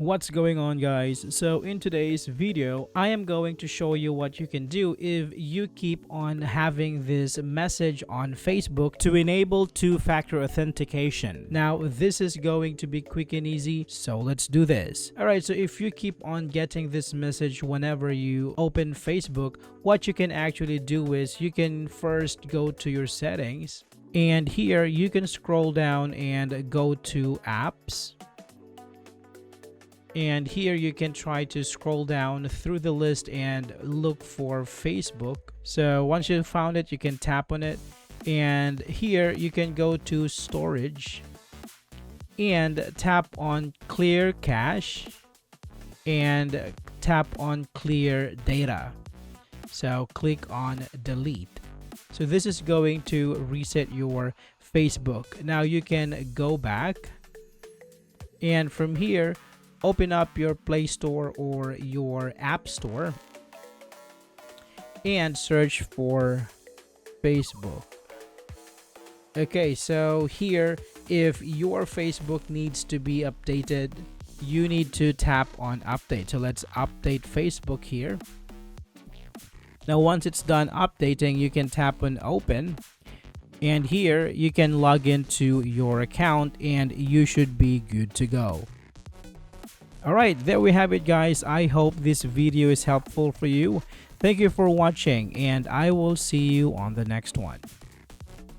What's going on, guys? So in today's video I am going to show you what you can do if you keep on having this message on Facebook to enable two-factor authentication. Now this is going to be quick and easy, so let's do this. Alright, so if you keep on getting this message whenever you open Facebook, what you can actually do is you can first go to your settings, and here you can scroll down and go to apps. And here you can try to scroll down through the list and look for Facebook. So once you found it, you can tap on it, and here you can go to storage and tap on clear cache and tap on clear data. So click on delete. So this is going to reset your Facebook. Now you can go back, and from here open up your Play Store or your App Store and search for Facebook. Okay, so here, if your Facebook needs to be updated, you need to tap on update. So let's update Facebook here. Now once it's done updating, you can tap on open, and here you can log into your account and you should be good to go. Alright, there we have it, guys. I hope this video is helpful for you. Thank you for watching, and I will see you on the next one.